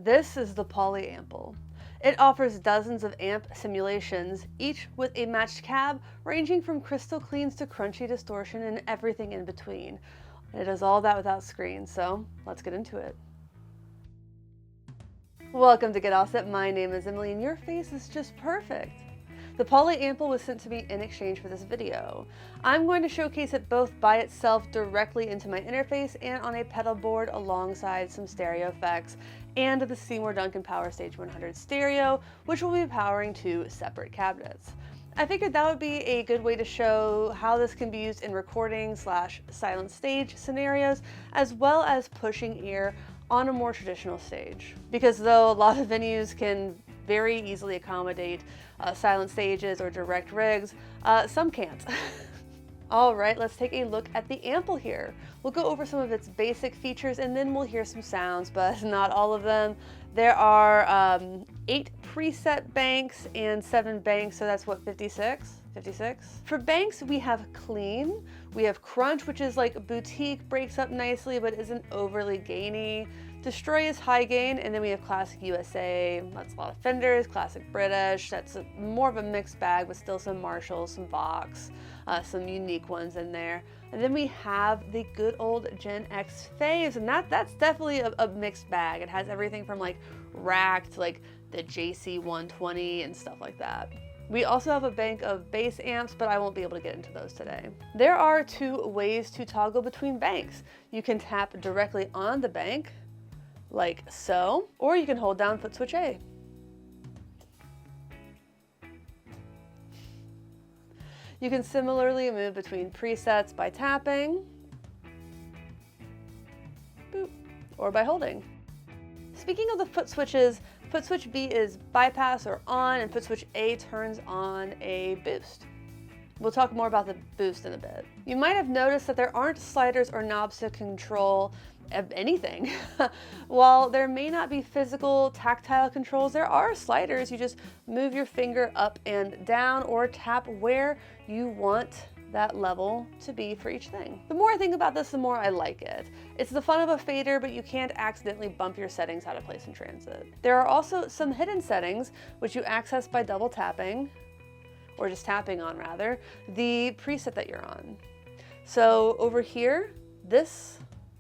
This is the Polyample. It offers dozens of amp simulations, each with a matched cab ranging from crystal cleans to crunchy distortion and everything in between. It does all that without screens, so let's get into it. Welcome to Get All Set. My name is Emily and your face is just perfect. The Polyample was sent to me in exchange for this video. I'm going to showcase it both by itself directly into my interface and on a pedal board alongside some stereo effects and the Seymour Duncan Power Stage 100 stereo, which will be powering two separate cabinets. I figured that would be a good way to show how this can be used in recording / silent stage scenarios, as well as pushing ear on a more traditional stage. Because though a lot of venues can very easily accommodate silent stages or direct rigs, some can't. All right, let's take a look at the Ample here. We'll go over some of its basic features and then we'll hear some sounds, but not all of them. There are 8 preset banks and 7 banks, so that's what, 56? 56? For banks, we have clean, we have crunch, which is like boutique, breaks up nicely but isn't overly gainy. Destroy is high gain, and then we have classic USA, that's a lot of Fenders, classic British, that's more of a mixed bag, but still some Marshalls, some Vox, some unique ones in there. And then we have the good old Gen X Faves, and that's definitely a mixed bag. It has everything from like rack to like the JC120 and stuff like that. We also have a bank of bass amps, but I won't be able to get into those today. There are 2 ways to toggle between banks. You can tap directly on the bank, like so, or you can hold down foot switch A. You can similarly move between presets by tapping, boop, or by holding. Speaking of the foot switches, foot switch B is bypass or on, and foot switch A turns on a boost. We'll talk more about the boost in a bit. You might have noticed that there aren't sliders or knobs to control anything. While there may not be physical tactile controls, there are sliders. You just move your finger up and down or tap where you want that level to be for each thing. The more I think about this, the more I like it. It's the fun of a fader, but you can't accidentally bump your settings out of place in transit. There are also some hidden settings, which you access by double tapping, or just tapping on rather, the preset that you're on. So over here, this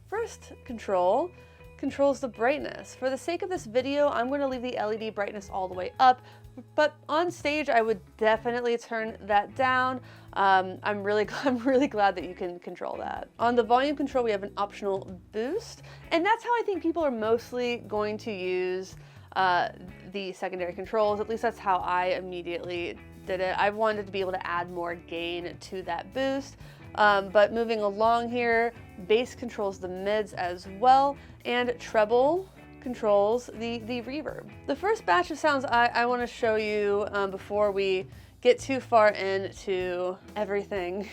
first control controls the brightness. For the sake of this video, I'm going to leave the LED brightness all the way up, but on stage I would definitely turn that down. I'm really glad that you can control that. On the volume control, we have an optional boost, and that's how I think people are mostly going to use the secondary controls. At least that's how I immediately did it. I wanted to be able to add more gain to that boost. But moving along here, bass controls the mids as well, and treble controls the reverb. The first batch of sounds I want to show you before we get too far into everything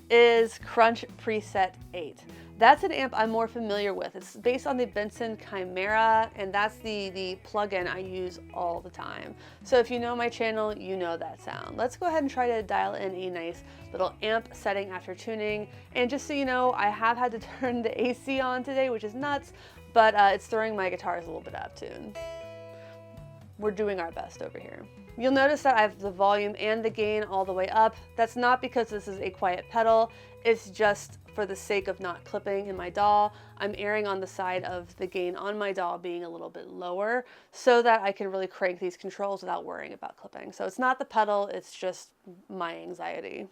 is Crunch Preset 8. That's an amp I'm more familiar with. It's based on the Benson Chimera, and that's the plugin I use all the time. So if you know my channel, you know that sound. Let's go ahead and try to dial in a nice little amp setting after tuning. And just so you know, I have had to turn the AC on today, which is nuts, but it's throwing my guitars a little bit out of tune. We're doing our best over here. You'll notice that I have the volume and the gain all the way up. That's not because this is a quiet pedal, it's just for the sake of not clipping in my DAW. I'm erring on the side of the gain on my DAW being a little bit lower so that I can really crank these controls without worrying about clipping. So it's not the pedal, it's just my anxiety.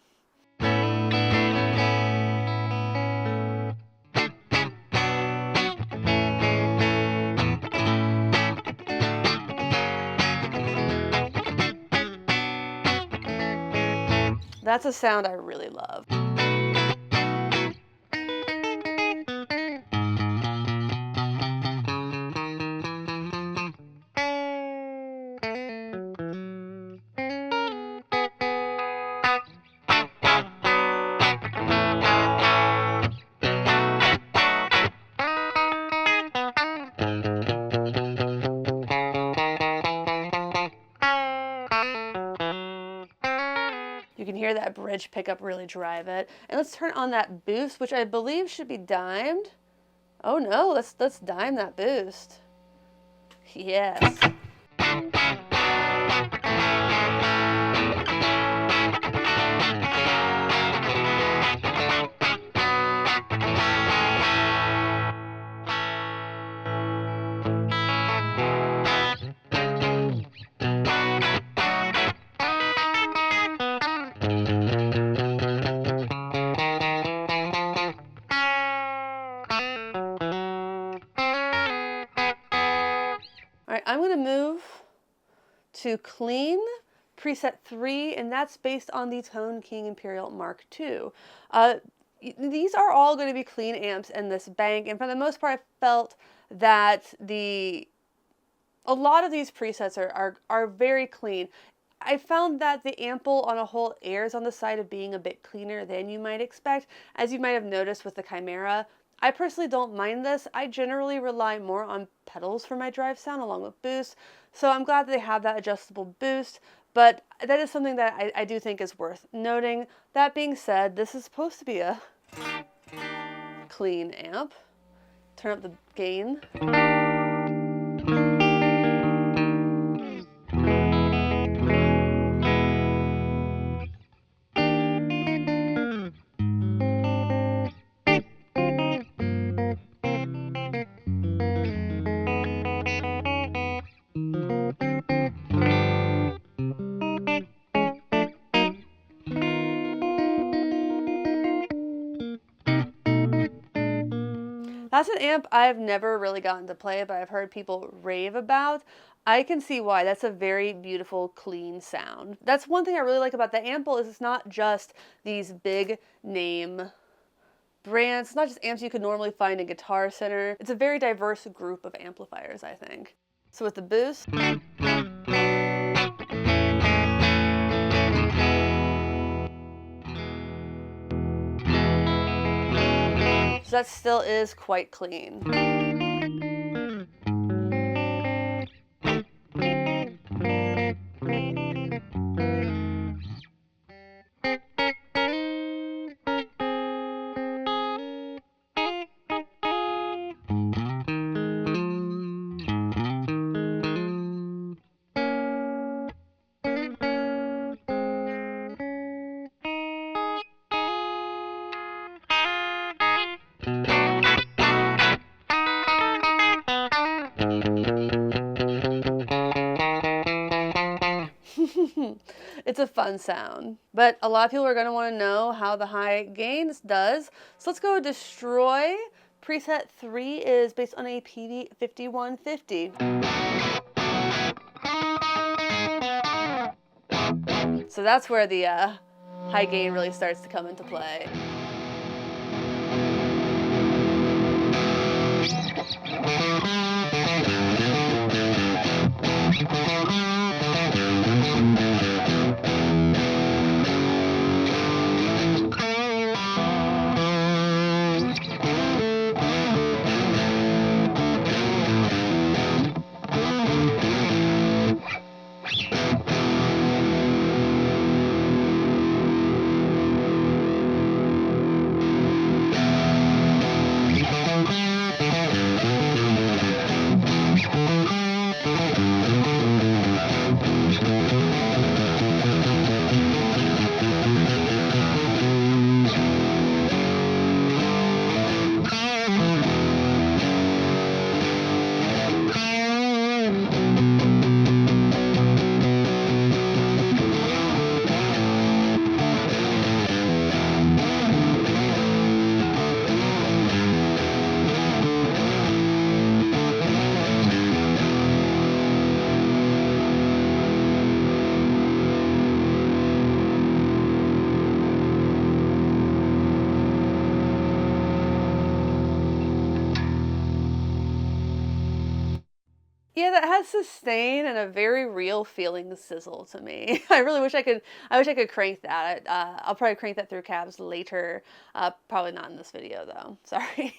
That's a sound I really love. You can hear that bridge pickup really drive it. And let's turn on that boost, which I believe should be dimed. Oh no, let's dime that boost. Yes. All right, I'm going to move to clean preset 3, and that's based on the Tone King Imperial Mark II. These are all going to be clean amps in this bank, and for the most part, I felt that a lot of these presets are very clean. I found that the ample on a whole airs on the side of being a bit cleaner than you might expect, as you might have noticed with the Chimera. I personally don't mind this. I generally rely more on pedals for my drive sound along with boost, so I'm glad that they have that adjustable boost, but that is something that I do think is worth noting. That being said, this is supposed to be a clean amp. Turn up the gain. That's an amp I've never really gotten to play, but I've heard people rave about. I can see why. That's a very beautiful, clean sound. That's one thing I really like about the Ample is it's not just these big name brands. It's not just amps you could normally find in Guitar Center. It's a very diverse group of amplifiers, I think. So with the boost, so that still is quite clean. It's a fun sound, but a lot of people are going to want to know how the high gains does. So let's go Destroy. Preset 3 is based on a PD 5150. So that's where the high gain really starts to come into play. Yeah, that has sustain and a very real feeling sizzle to me. I really wish I could. I wish I could crank that. I'll probably crank that through cabs later. Probably not in this video though. Sorry.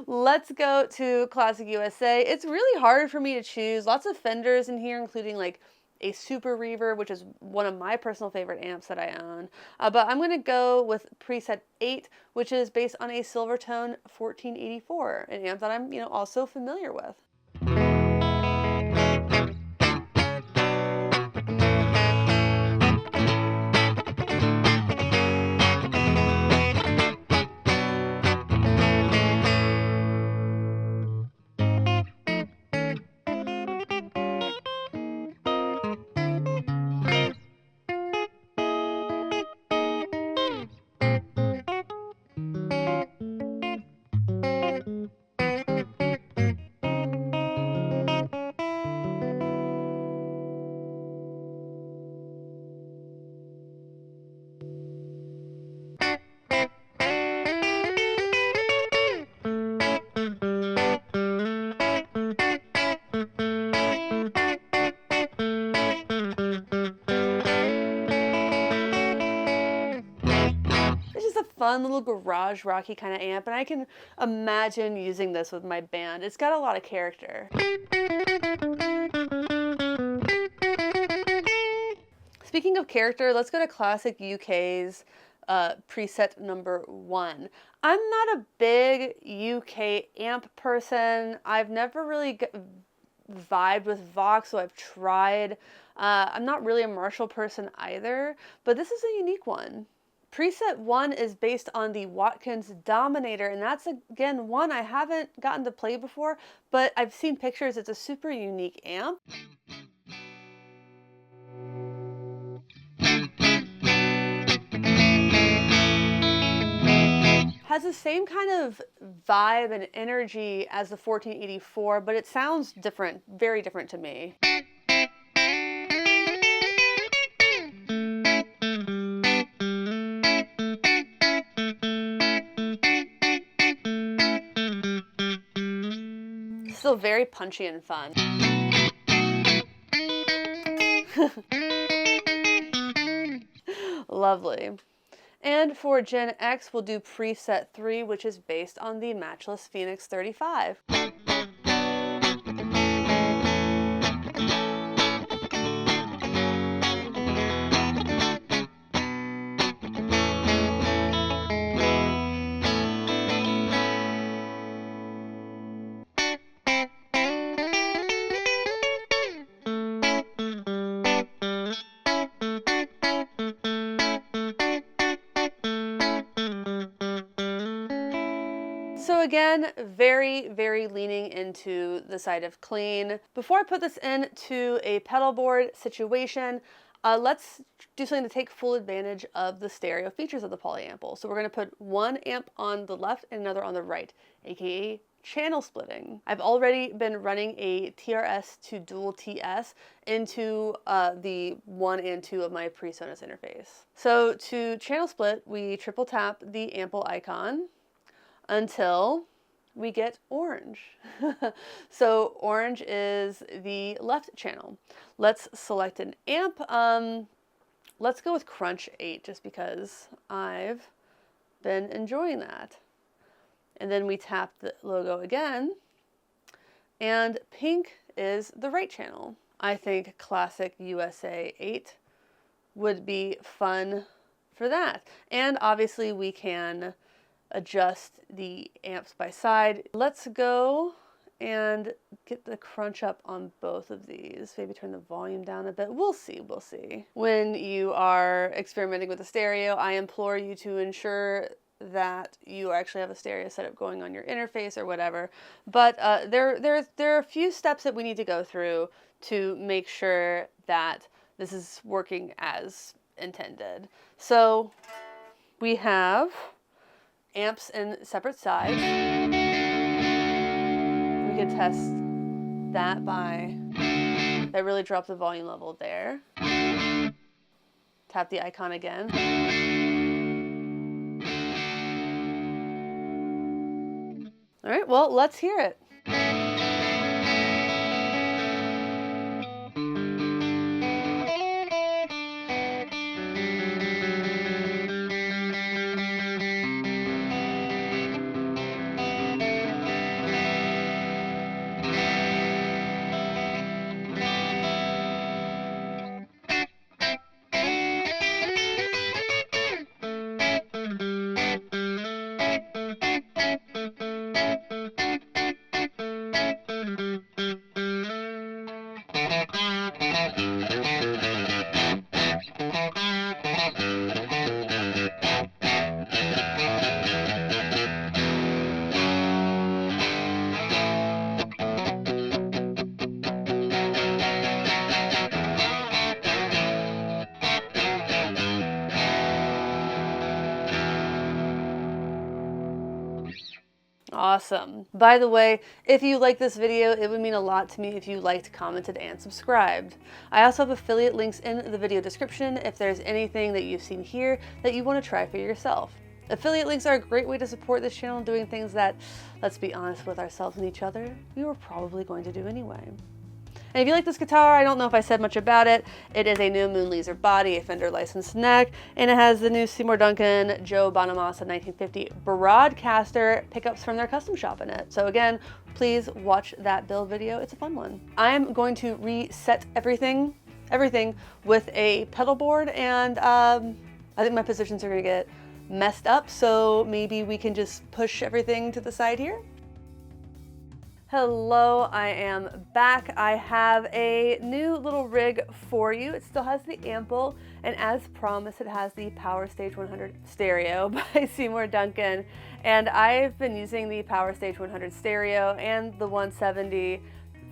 Let's go to Classic USA. It's really hard for me to choose. Lots of Fenders in here, including like a Super Reverb, which is one of my personal favorite amps that I own. But I'm going to go with preset 8, which is based on a Silvertone 1484, an amp that I'm also familiar with. fun little garage rocky kind of amp, and I can imagine using this with my band. It's got a lot of character. Speaking of character, let's go to Classic UK's preset number 1. I'm not a big UK amp person. I've never really vibed with Vox, so I've tried. I'm not really a Marshall person either, but this is a unique one. Preset 1 is based on the Watkins Dominator, and that's, again, one I haven't gotten to play before, but I've seen pictures. It's a super unique amp. Has the same kind of vibe and energy as the 1484, but it sounds different, very different to me. Still very punchy and fun. Lovely. And for Gen X, we'll do preset 3, which is based on the Matchless Phoenix 35. So again, very, very leaning into the side of clean. Before I put this into a pedal board situation, let's do something to take full advantage of the stereo features of the Polyample. So we're going to put one amp on the left and another on the right, aka channel splitting. I've already been running a TRS to dual TS into the 1 and 2 of my PreSonus interface. So to channel split, we triple tap the ample icon until we get orange. So orange is the left channel. Let's select an amp. Let's go with Crunch 8 just because I've been enjoying that. And then we tap the logo again, and pink is the right channel. I think Classic USA 8 would be fun for that. And obviously we can adjust the amps by side. Let's go and get the crunch up on both of these. Maybe turn the volume down a bit. We'll see, we'll see. When you are experimenting with the stereo, I implore you to ensure that you actually have a stereo setup going on your interface or whatever. But there are a few steps that we need to go through to make sure that this is working as intended. So we have amps in separate sides. We can test that by, that really dropped the volume level there. Tap the icon again. All right, well, let's hear it. Awesome. By the way, if you like this video, it would mean a lot to me if you liked, commented, and subscribed. I also have affiliate links in the video description if there's anything that you've seen here that you want to try for yourself. Affiliate links are a great way to support this channel doing things that, let's be honest with ourselves and each other, we were probably going to do anyway. And if you like this guitar, I don't know if I said much about it. It is a new Moon Laser body, a Fender licensed neck, and it has the new Seymour Duncan Joe Bonamassa 1950 Broadcaster pickups from their custom shop in it. So again, please watch that build video. It's a fun one. I'm going to reset everything with a pedal board, and I think my positions are gonna get messed up, so maybe we can just push everything to the side here. Hello, I am back. I have a new little rig for you. It still has the Ample, and as promised, it has the Power Stage 100 stereo by Seymour Duncan. And I've been using the Power Stage 100 stereo and the 170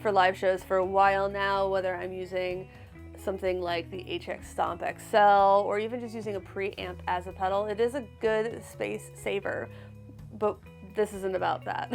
for live shows for a while now, whether I'm using something like the HX Stomp XL or even just using a preamp as a pedal. It is a good space saver, but this isn't about that.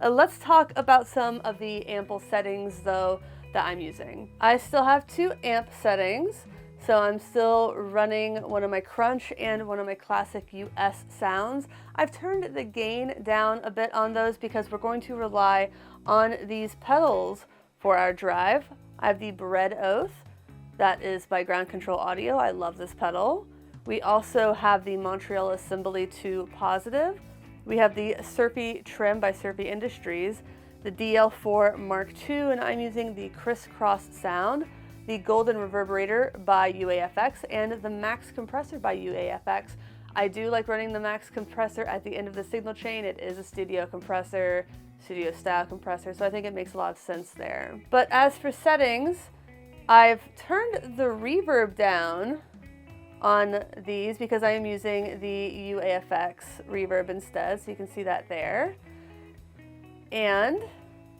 Let's talk about some of the Ample settings though that I'm using. I still have 2 amp settings, so I'm still running one of my Crunch and one of my classic US sounds. I've turned the gain down a bit on those because we're going to rely on these pedals for our drive. I have the Bread Oath, that is by Ground Control Audio. I love this pedal. We also have the Montreal Assembly 2 Positive. We have the Surfy Trim by Surfy Industries, the DL4 Mark II, and I'm using the Crisscross Sound, the Golden Reverberator by UAFX, and the Max Compressor by UAFX. I do like running the Max Compressor at the end of the signal chain. It is a studio compressor, studio style compressor, so I think it makes a lot of sense there. But as for settings, I've turned the reverb down on these because I am using the UAFX reverb instead, so you can see that there. And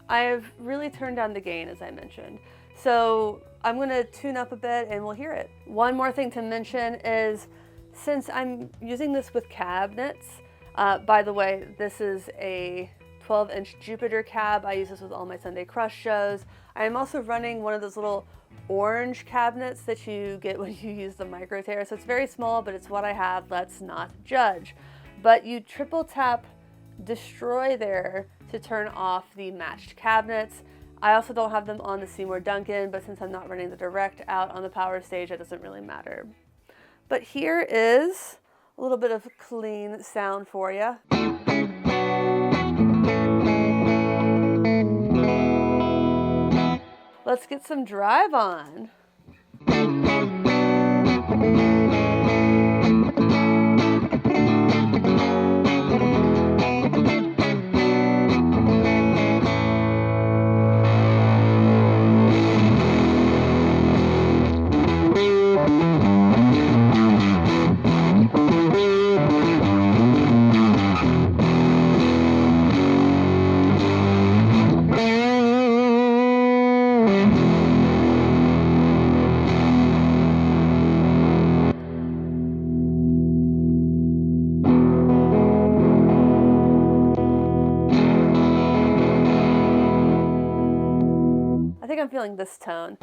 I've really turned down the gain, as I mentioned. So I'm gonna tune up a bit and we'll hear it. One more thing to mention is, since I'm using this with cabinets, by the way, this is a 12-inch Jupiter cab. I use this with all my Sunday Crush shows. I am also running one of those little orange cabinets that you get when you use the Micro Terra. So it's very small, but it's what I have. Let's not judge. But you triple tap Destroy there to turn off the matched cabinets. I also don't have them on the Seymour Duncan, but since I'm not running the direct out on the Power Stage, it doesn't really matter. But here is a little bit of clean sound for you. Let's get some drive on. I think I'm feeling this tone.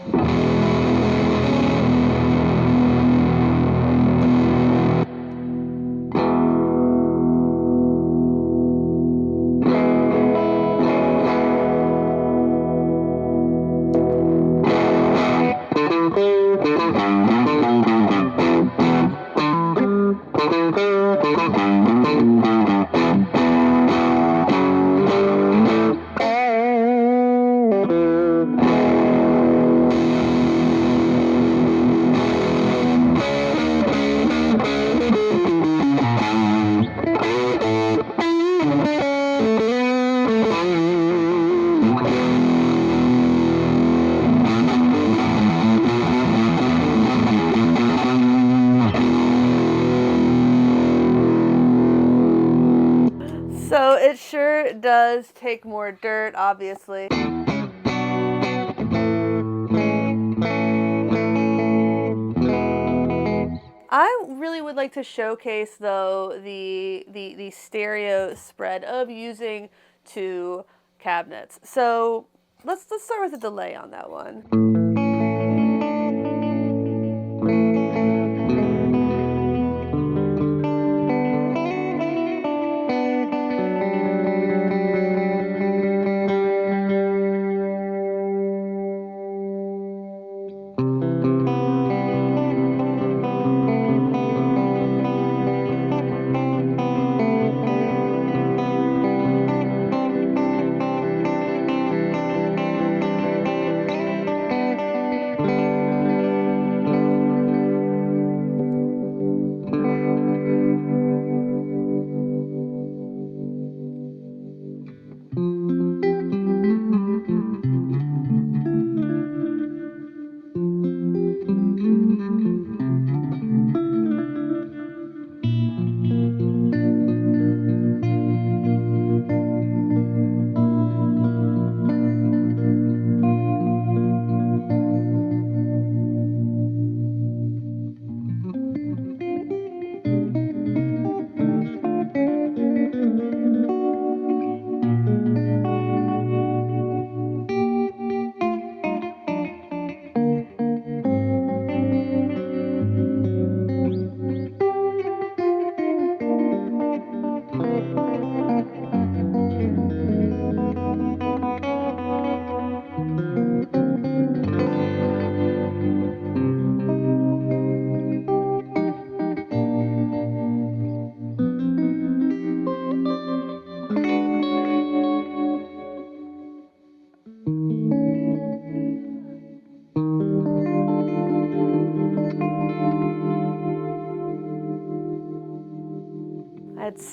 So it sure does take more dirt, obviously. I really would like to showcase, though, the stereo spread of using 2 cabinets. So let's start with a delay on that one.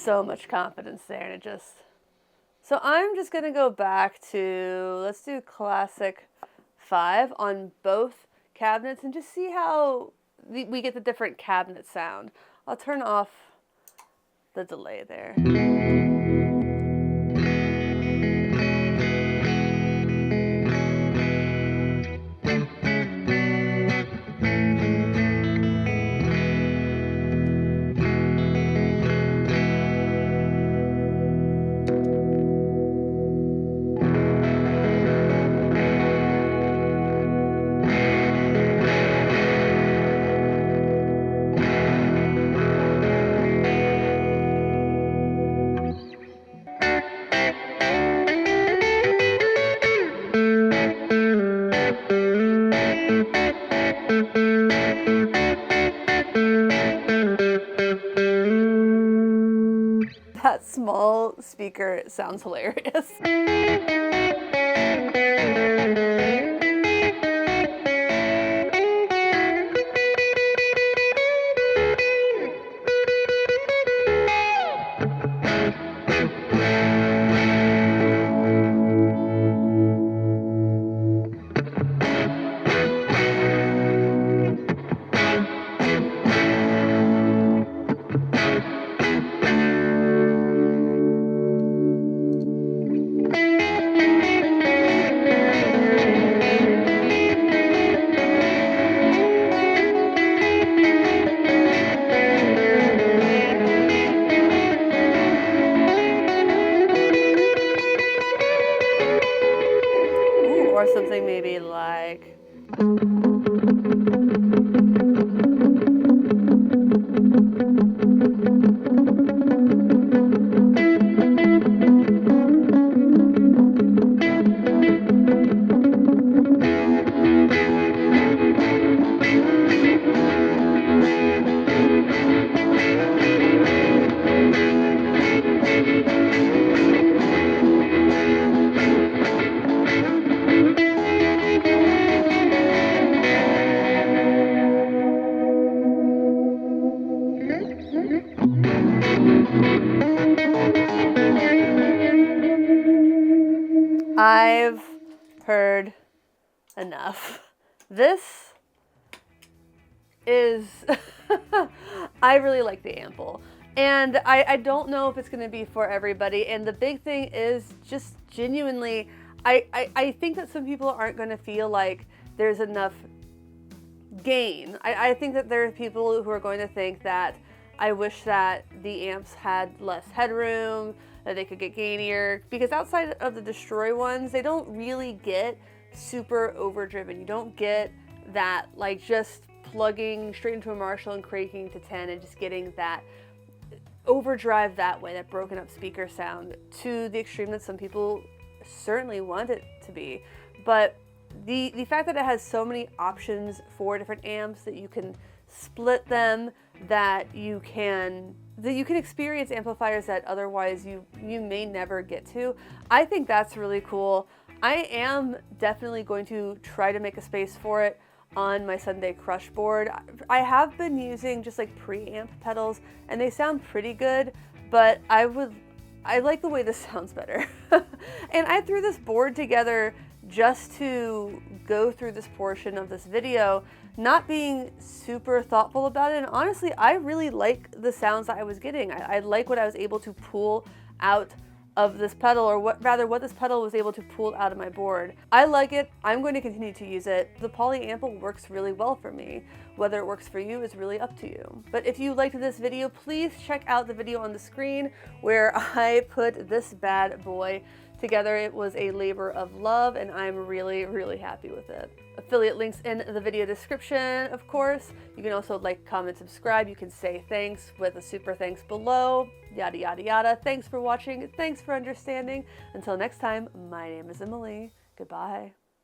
so much confidence there, and it just... So I'm just going to go back to, let's do classic 5 on both cabinets and just see how we get the different cabinet sound. I'll turn off the delay there. That small speaker sounds hilarious. Or something maybe like... I've heard enough. This is... I really like the Ample. And I don't know if it's going to be for everybody. And the big thing is just genuinely, I think that some people aren't going to feel like there's enough gain. I think that there are people who are going to think that I wish that the amps had less headroom, that they could get gainier, because outside of the Destroy ones, they don't really get super overdriven. You don't get that, like, just plugging straight into a Marshall and cranking to 10 and just getting that overdrive that way, that broken up speaker sound, to the extreme that some people certainly want it to be. But the fact that it has so many options for different amps, that you can split them, that you can experience amplifiers that otherwise you may never get to, I think that's really cool. I am definitely going to try to make a space for it on my Sunday Crush board. I have been using just like preamp pedals and they sound pretty good, but I like the way this sounds better. And I threw this board together just to go through this portion of this video, not being super thoughtful about it. And honestly, I really like the sounds that I was getting. I like what I was able to pull out of this pedal, or what this pedal was able to pull out of my board. I like it. I'm going to continue to use it. The Poly Ample works really well for me. Whether it works for you is really up to you. But if you liked this video, please check out the video on the screen where I put this bad boy together. It was a labor of love and I'm really, really happy with it. Affiliate links in the video description, of course. You can also like, comment, subscribe. You can say thanks with a super thanks below, yada, yada, yada. Thanks for watching. Thanks for understanding. Until next time, my name is Emily. Goodbye.